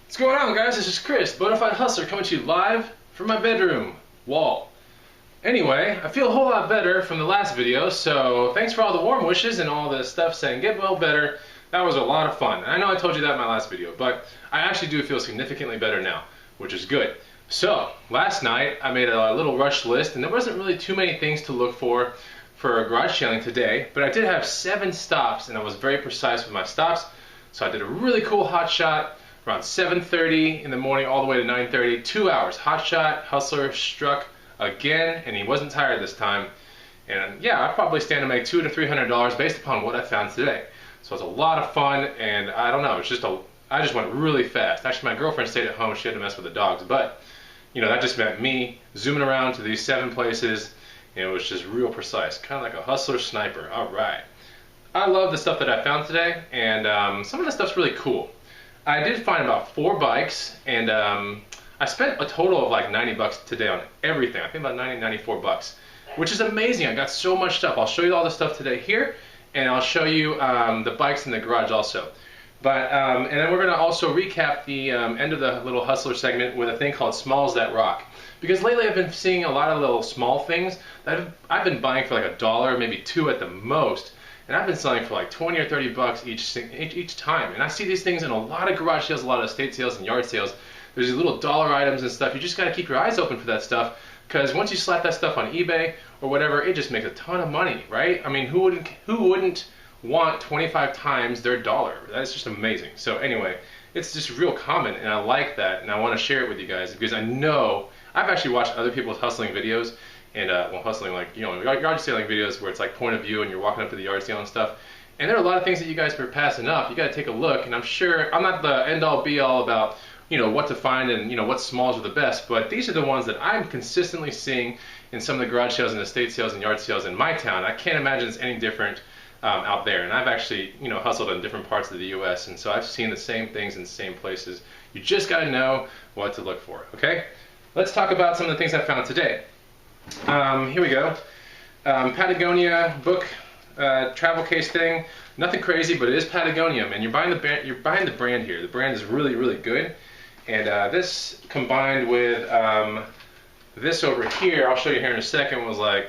What's going on, guys? This is Chris, Bonafide Hustler, coming to you live from my bedroom wall. Anyway, I feel a whole lot better from the last video, so thanks for all the warm wishes and all the stuff saying get well better. That was a lot of fun. I know I told you that in my last video, but I actually do feel significantly better now, which is good. So, last night I made a little rush list, and there wasn't really too many things to look for garage sailing today, but I did have 7 stops, and I was very precise with my stops. So I did a really cool hot shot around 7:30 in the morning all the way to 9:30, 2 hours. Hot shot, Hustler struck again, and he wasn't tired this time. And yeah, I probably stand to make $200 to $300 based upon what I found today. So it was a lot of fun, and I don't know, I just went really fast. Actually, my girlfriend stayed at home, she had to mess with the dogs, but you know, that just meant me zooming around to these 7 places, and it was just real precise, kind of like a Hustler sniper. All right. I love the stuff that I found today, and some of the stuff's really cool. I did find about 4 bikes, and I spent a total of like 90 bucks today on everything. I think about 94 bucks, which is amazing. I got so much stuff. I'll show you all the stuff today here, and I'll show you the bikes in the garage also. But and then we're going to also recap the end of the little Hustler segment with a thing called Smalls That Rock. Because lately I've been seeing a lot of little small things that I've been buying for like $1, maybe $2 at the most. And I've been selling for like 20 or 30 bucks each time. And I see these things in a lot of garage sales, a lot of estate sales and yard sales. There's these little dollar items and stuff. You just got to keep your eyes open for that stuff, because once you slap that stuff on eBay or whatever, it just makes a ton of money, right? I mean, who wouldn't want 25 times their dollar? That's just amazing. So anyway, it's just real common, and I like that, and I want to share it with you guys because I know I've actually watched other people's hustling videos. And well, hustling, like, you know, yard sailing videos where it's like point of view and you're walking up to the yard sale and stuff. And there are a lot of things that you guys are passing up. You got to take a look, and I'm sure I'm not the end all be all about, you know, what to find and, you know, what smalls are the best, but these are the ones that I'm consistently seeing in some of the garage sales and estate sales and yard sales in my town. I can't imagine it's any different out there. And I've actually, you know, hustled in different parts of the U.S., and so I've seen the same things in the same places. You just got to know what to look for. Okay, let's talk about some of the things I found today. Here we go. Patagonia book travel case thing. Nothing crazy, but it is Patagonia, man. You're buying the brand here. The brand is really, really good. And this combined with this over here, I'll show you here in a second, was like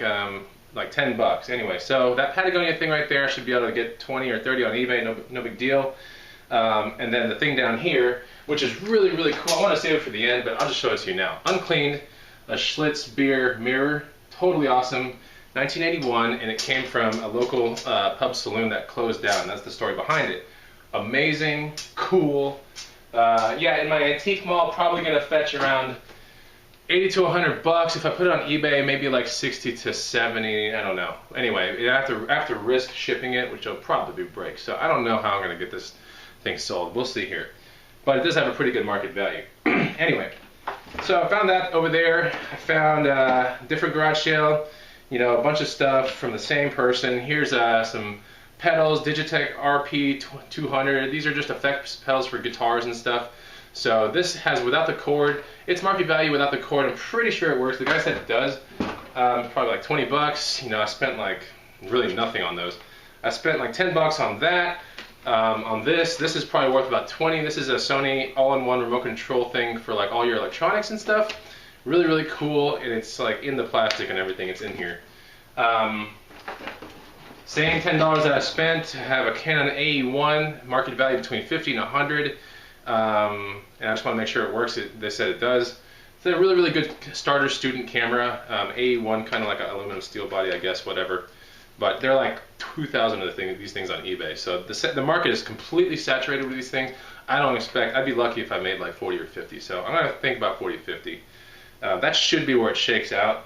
10 bucks. Anyway, so that Patagonia thing right there, I should be able to get 20 or 30 on eBay. No big deal. And then the thing down here, which is really, really cool. I want to save it for the end, but I'll just show it to you now. Uncleaned. A Schlitz beer mirror, totally awesome, 1981, and it came from a local pub saloon that closed down. That's the story behind it. Amazing, cool. Yeah, in my antique mall, probably gonna fetch around 80 to 100 bucks. If I put it on eBay, maybe like 60 to 70. I don't know. Anyway, I have to risk shipping it, which will probably break. So I don't know how I'm gonna get this thing sold. We'll see here, but it does have a pretty good market value. Anyway. So I found that over there. I found different garage sale, you know, a bunch of stuff from the same person. Here's some pedals, Digitech RP200. These are just effects pedals for guitars and stuff. So this has without the cord. It's market value without the cord. I'm pretty sure it works. The guy said it does. Probably like 20 bucks. You know, I spent like really nothing on those. I spent like 10 bucks on that. On this is probably worth about 20. This is a Sony all-in-one remote control thing for like all your electronics and stuff. Really, really cool, and it's like in the plastic and everything. It's in here. Same $10 that I spent. I have a Canon AE1, market value between 50 and 100. And I just want to make sure it works. They said it does. It's a really, really good starter student camera. AE1, kind of like an aluminum steel body, I guess, whatever. But they're like 2,000 of these things on eBay. So the market is completely saturated with these things. I'd be lucky if I made like 40 or 50. So I'm going to think about 40 or 50. That should be where it shakes out.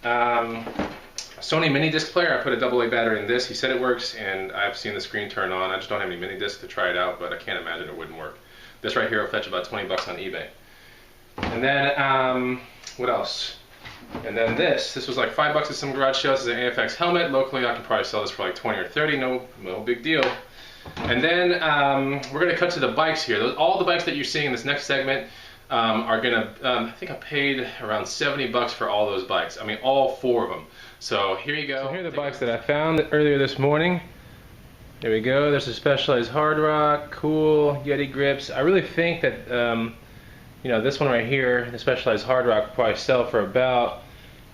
Sony mini disc player, I put a AA battery in this. He said it works, and I've seen the screen turn on. I just don't have any mini discs to try it out, but I can't imagine it wouldn't work. This right here will fetch about 20 bucks on eBay. And then, what else? And then this was like 5 bucks at some garage sales. This is an AFX helmet. Locally, I can probably sell this for like 20 or 30. No big deal. And then we're going to cut to the bikes here. All the bikes that you're seeing in this next segment are going to, I think I paid around 70 bucks for all those bikes. I mean, all 4 of them. So here you go. So here are the bikes that I found earlier this morning. There we go. There's a Specialized Hard Rock, cool Yeti grips. I really think that you know, this one right here, the Specialized Hard Rock, will probably sell for about,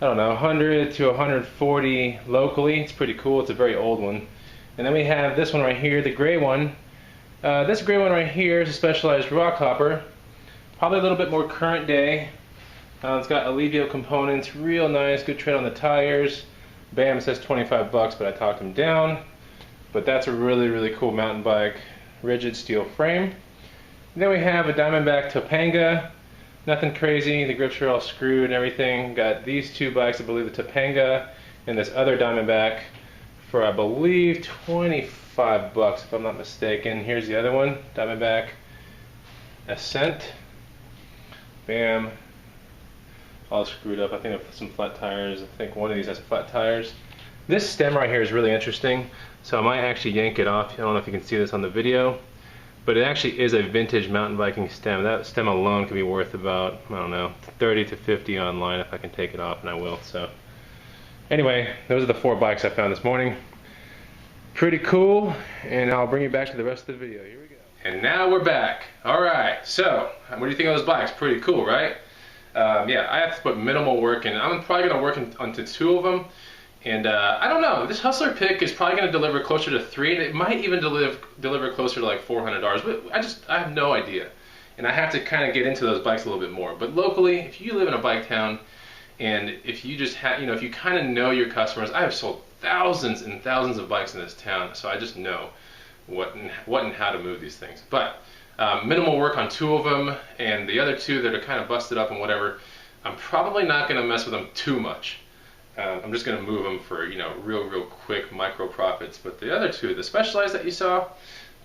I don't know, 100 to 140 locally. It's pretty cool. It's a very old one. And then we have this one right here, the gray one. This gray one right here is a Specialized Rock Hopper. Probably a little bit more current day. It's got Alivio components, real nice, good tread on the tires. Bam, it says 25 bucks, but I talked him down. But that's a really, really cool mountain bike, rigid steel frame. And then we have a Diamondback Topanga. Nothing crazy, the grips are all screwed and everything. Got these two bikes, I believe the Topanga and this other Diamondback for, I believe, 25 bucks if I'm not mistaken. Here's the other one, Diamondback Ascent. Bam. All screwed up. I think I put some flat tires. I think one of these has flat tires. This stem right here is really interesting, so I might actually yank it off. I don't know if you can see this on the video, but it actually is a vintage mountain biking stem. That stem alone could be worth about, I don't know, 30 to 50 online if I can take it off, and I will. So anyway, those are the 4 bikes I found this morning. Pretty cool, and I'll bring you back to the rest of the video. Here we go. And now we're back. Alright, so what do you think of those bikes? Pretty cool, right? Yeah, I have to put minimal work in. I'm probably going to work onto 2 of them. And I don't know, this Hustler pick is probably going to deliver closer to 3, and it might even deliver closer to like $400, but I have no idea. And I have to kind of get into those bikes a little bit more. But locally, if you live in a bike town, and if you just have, you know, if you kind of know your customers, I have sold thousands and thousands of bikes in this town, so I just know what and how to move these things. But minimal work on 2 of them, and the other 2 that are kind of busted up and whatever, I'm probably not going to mess with them too much. I'm just going to move them for, you know, real quick micro profits. But the other 2, the Specialized that you saw,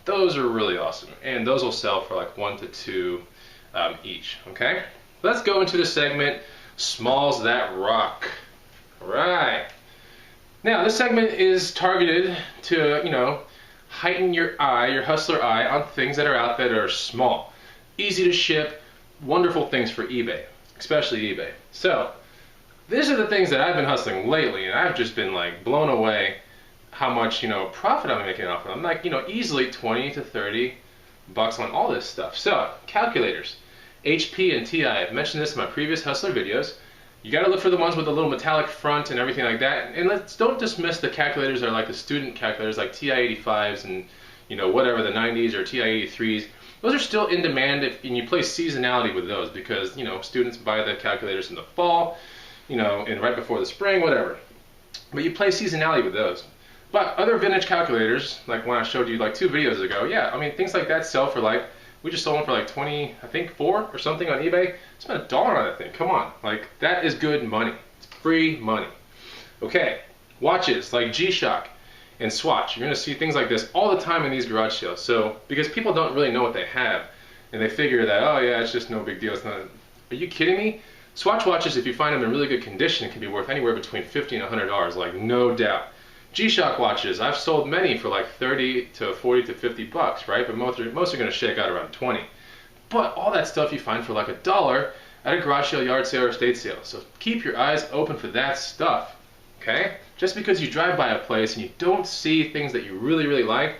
those are really awesome, and those will sell for like 1 to 2 each. Okay, let's go into the segment Smalls That Rock. All right. Now this segment is targeted to, you know, heighten your eye, your hustler eye, on things that are out there that are small, easy to ship, wonderful things for eBay, especially eBay. So these are the things that I've been hustling lately, and I've just been like blown away how much, you know, profit I'm making off of them. I'm like, you know, easily 20 to 30 bucks on all this stuff. So calculators, HP and TI. I've mentioned this in my previous hustler videos. You got to look for the ones with the little metallic front and everything like that. And don't dismiss the calculators that are like the student calculators, like TI-85s and, you know, whatever, the 90s or TI-83s. Those are still in demand, and you play seasonality with those, because, you know, students buy the calculators in the fall, you know, and right before the spring, whatever. But you play seasonality with those. But other vintage calculators, like when I showed you like 2 videos ago, yeah, I mean, things like that sell for like, we just sold one for like 20, I think 4 or something on eBay. Spent $1 on that thing. Come on, like that is good money. It's free money. Okay, watches like G-Shock and Swatch. You're gonna see things like this all the time in these garage sales. So because people don't really know what they have, and they figure that, oh yeah, it's just no big deal. It's not. Are you kidding me? Swatch watches, if you find them in really good condition, can be worth anywhere between $50 and $100, like no doubt. G-Shock watches, I've sold many for like 30 to 40 to 50 bucks, right? But most are going to shake out around 20. But all that stuff you find for like $1 at a garage sale, yard sale, or estate sale. So keep your eyes open for that stuff, okay? Just because you drive by a place and you don't see things that you really like,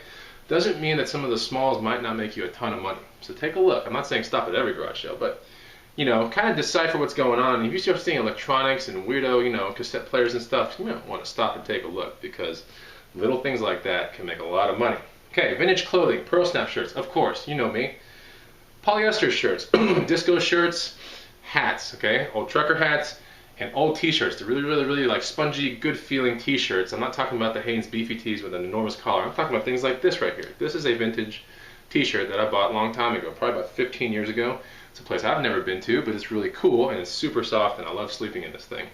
doesn't mean that some of the smalls might not make you a ton of money. So take a look. I'm not saying stop at every garage sale, but you know, kind of decipher what's going on. And if you start seeing electronics and weirdo, you know, cassette players and stuff, you might want to stop and take a look, because little things like that can make a lot of money. Okay, vintage clothing, Pearl Snap shirts, of course, you know me. Polyester shirts, disco shirts, hats, okay, old trucker hats, and old t-shirts. They're really like spongy, good feeling t-shirts. I'm not talking about the Hanes beefy tees with an enormous collar. I'm talking about things like this right here. This is a vintage t-shirt that I bought a long time ago, probably about 15 years ago. It's a place I've never been to, but it's really cool, and it's super soft, and I love sleeping in this thing.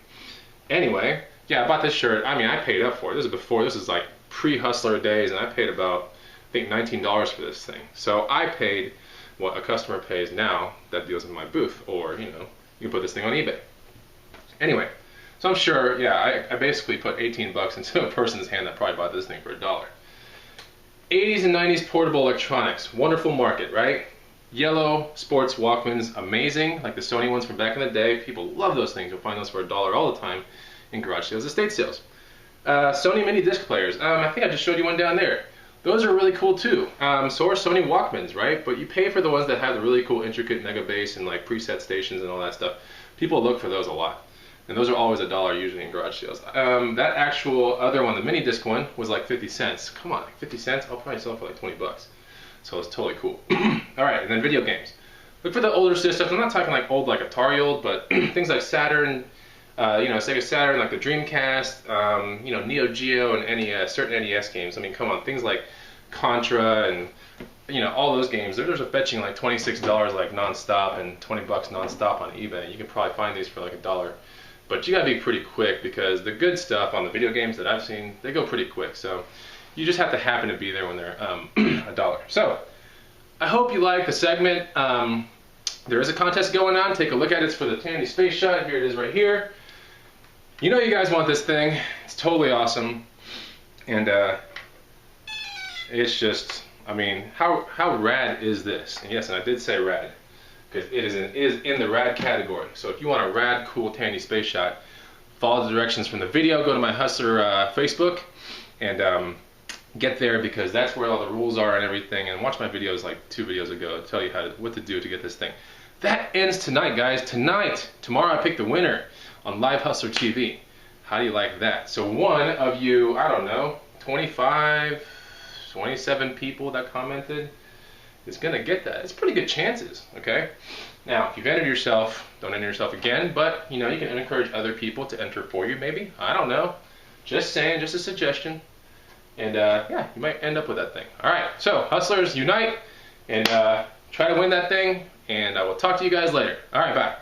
Anyway, yeah, I bought this shirt. I mean, I paid up for it. This is like pre-Hustler days, and I paid about, I think, $19 for this thing. So I paid what a customer pays now that deals in my booth, or, you know, you can put this thing on eBay. Anyway, so I'm sure, yeah, I basically put 18 bucks into a person's hand that probably bought this thing for $1. 80s and 90s portable electronics, wonderful market, right? Yellow sports Walkmans, amazing, like the Sony ones from back in the day. People love those things. You'll find those for $1 all the time in garage sales, estate sales. Sony mini disc players. I think I just showed you one down there. those are really cool too. So are Sony Walkmans, right? But you pay for the ones that have the really cool intricate mega bass and like preset stations and all that stuff. People look for those a lot. And those are always $1 usually in garage sales. That actual other one, the mini disc one, was like 50 cents. Come on, 50 cents? I'll probably sell it for like 20 bucks. So it's totally cool. Alright, and then video games. Look for the older systems. I'm not talking like old, like Atari old, but things like Saturn, Sega Saturn, like the Dreamcast, Neo Geo and NES, certain NES games. I mean, come on, things like Contra and all those games, they're fetching like $26 like non-stop and 20 bucks non-stop on eBay. You can probably find these for like $1. But you gotta be pretty quick because the good stuff on the video games that I've seen, they go pretty quick. So you just have to happen to be there when they're $1. So I hope you like the segment. There is a contest going on. Take a look at it. It's for the Tandy Space Shot. Here it is right here. You know you guys want this thing. It's totally awesome. And it's just, I mean, how rad is this? And yes, and I did say rad, because it is in the rad category. So if you want a rad, cool Tandy Space Shot, follow the directions from the video, go to my Hustler Facebook, and get there, because that's where all the rules are and everything. And watch my videos like 2 videos ago to tell you what to do to get this thing. That ends tonight, guys. Tomorrow I pick the winner on Live Hustler TV. How do you like that? So one of you, I don't know, 25, 27 people that commented is gonna get that. It's pretty good chances, okay? Now, if you've entered yourself, don't enter yourself again, but you can encourage other people to enter for you, maybe. I don't know. Just saying, just a suggestion. And yeah, you might end up with that thing. All right, so Hustlers, unite and try to win that thing, and I will talk to you guys later. All right, bye.